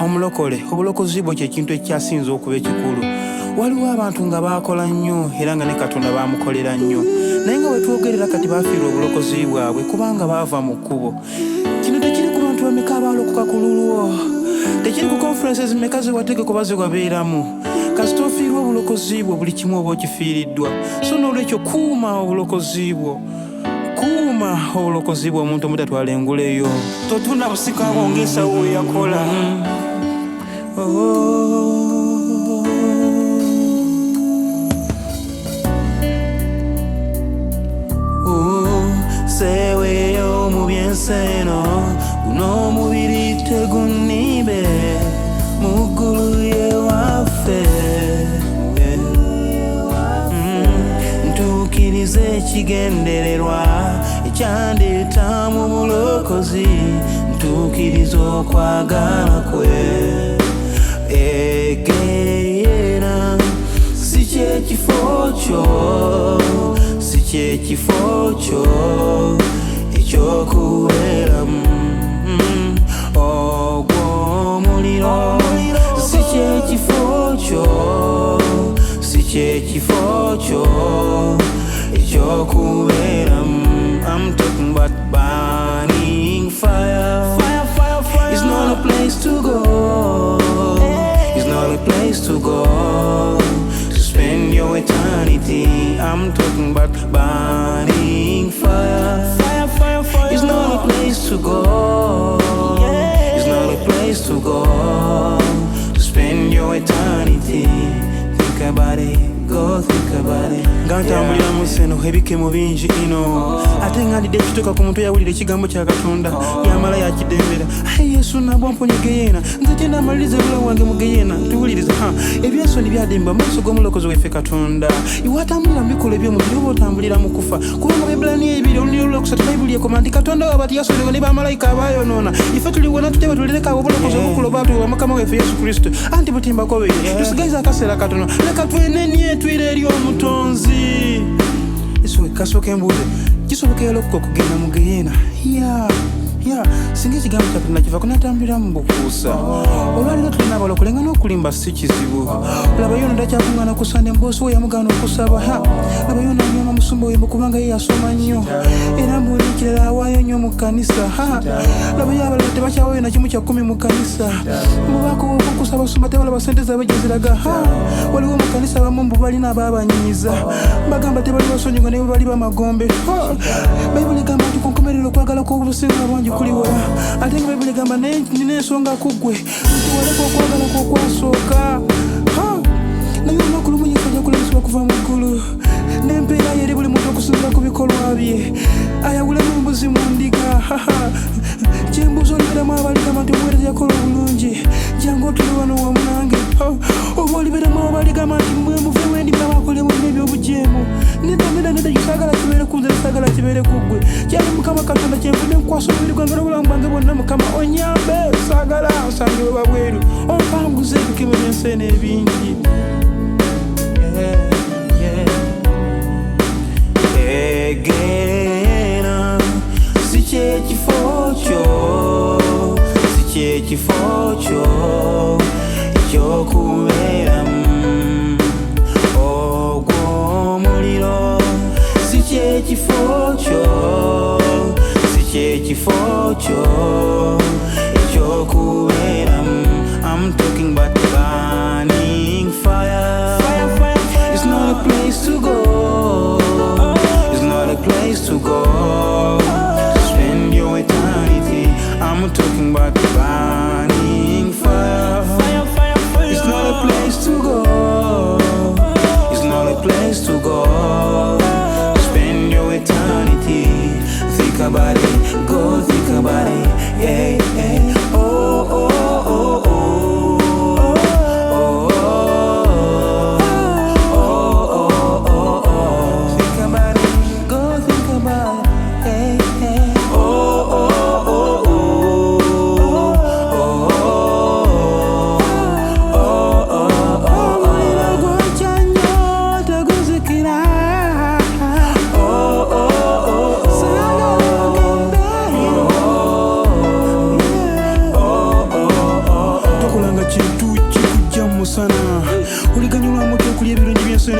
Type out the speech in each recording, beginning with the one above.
omulokole obulokozi bwo ky'ekintu ekyasinze okuba ekikulu. Waliwo abantu nga baakola nnyo era nga ne Katonda baamukolera nnyo, naye nga bwe twogerera kati baafiirwa obulokozi bwabwe kubanga baava mu kkubo. Kino tekiri ku bantu bameka abaalokoka ku lulwo, tekiri ku conferences meka ze watege kuba ze wabeeramu. Kasita ofiirwa obulokozi bwo buli kimu oba okifiiriddwa. So n'olwekyo kuuma obulokozi bwo, kuuma obulokozi bwo, omuntu omutatwala enguleyo. Totunda busika bwongeesawo we yakola. Seweyo mu byenseno, guno omubiri tegunibe mu ggulu ye waffe. Ntuukirize ekigendererwa ekyandeeta mu bulokozi, ntuukirize okwagala kwe. Egeera si kyekifo kyo, si kyekifo kyo ekyokubeeramu. Ogw'omuliro si kyekifo kyo, si kyekifo kyo ekyokubeeramu. I'm talking about burning fire. Fire, fire, fire. It's not a place to go. It's not a place to go to spend your eternity. I'm talking about burning fire. Fire, fire, fire. It's not a place to go. It's not a place to go to spend your eternity. Think about it. Go think about it. Ngantambulira mu seno ebikemo bingi ino, ate nga ndidde ekituuka ku muntu eyawulira ekigambo kya Katonda yamala yakidembera. Ayi Yesu nabwo amponya Geyeena, nze gye ndamaliriza obulamu wange mu Geyeena. Tuwuliriza ebyensonyi byadimba mu maaso g'omulokozi waffe Katonda. Iwe atambulira mu bikolwa eby'omubiri oba otambulira mu kufa, kubanga Baibulaniya 2 olunyiriro lwokusatu Bayibuli ekoma nti Katonda waba tiyasolewa ne bamalayika abaayonoona. Ife tuliwona tutebe tulireka abo obulokozi obukuloba atuwa Mukama waffe Yesu Kristo. Anti butimba kobere tusigaliza akaseera katono, leka twenenye twire eri omutonzi. Iswe kasooka embuuze kisoboka era okugenda mu Geyeena? Singa ekigambo kya Katonda kiva kunatambulira mu bukuusa. Olwaliro tulina abalokole nga n'okulimba si kizibu. Laba Yona ndakyakuŋŋaana ku Sande mboosi we yamugaana okusaba. Laba Yona anyooma musumba wembu kubanga ye yasoma nnyo era mbuuliikirira awaayo nnyo mu kkanisa. Laba yo abalala tebakyawaayo na kimu kya 10 mu kkanisa. Mubaako b'okukusa abasumba tebalaba ssente zaabwe gye ziraga. Waliwo mu kkanisa abamu mbu balina abaabanyiiza, bagamba tebali basonyiwa ne bwe bali bamagombe. Bayibuli egamba nti ku nkomerero okwagala kw'obusinga bangi kuliwola, ate nga Bayibuli egamba nina ensonga ku ggwe nti waleka okwagala kw'okwasooka. Naye olunaku lumu Yesu ajja kulabisibwa kuva mu ggulu, n'empeera ye eri buli muntu okusinziira ku bikolwa bye. Ayawulemu embuzi mu ndiga. Kyembuuza olibeeramu abaligamba nti omuweereza yakola obulungi, jangu otule wano wamu nange. Oba olibeeramu abaligamba nti mmwe muve wendi babakolemu n'ebyobujeemu. Nedda kisaagala kibeere ku nze, saagala kibeere ku ggwe. Kyali Mukama Katonda kyenvudde nkwasa omubiri gwange n'obulamu bwange bwonna. Mukama onyambe, saagala nsangibwe babweru, ompanguze ebikemo by'enseeno ebingi. Egeera si kyekifo kyo, si kyekifo kyo ekyokubeeramu. Ogw'omuliro si kyekifo kyo, si kyekifo kyo ekyokubeeramu. I'm talking about burning fire. Fire, fire, fire. It's not a place to go. It's not a place to go to spend your eternity. I'm talking about burning fire. Fire, fire, fire. It's not a place to go. It's not a place to go to spend your eternity. Think about it. Go think about it. Yeah, yeah. Oh, oh, oh, oh.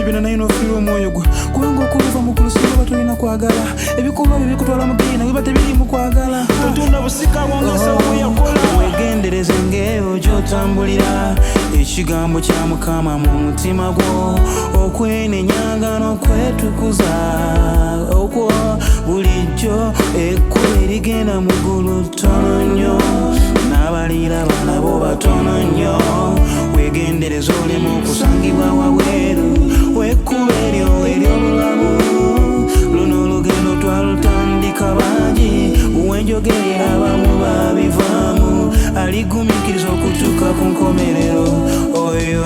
byonna naye n'ofiirwa omwoyo gwe kubanga okuva mu ggulu singa oba tolina kwagala ebikolwa byo bikutwala mu geena biba tebiri mu kwagala totunda busika bwongesa we yakola weegendereze ng'eyo gy'otambulira ekigambo kya mukama mu mutima gwo okwenenyanga n'okwetukuza okwo bulijjo ekkubo erigenda mu ggulu ttono nnyo n'abaliira abaana bo batono nnyo weegendereze olemu okusangibwa wabweru wekkubo eryo ery'obulamu luno olugendo twalutandika bangi wenjogerera abamu babivaamu aligumiikiriza okutuuka ku nkomerero oyo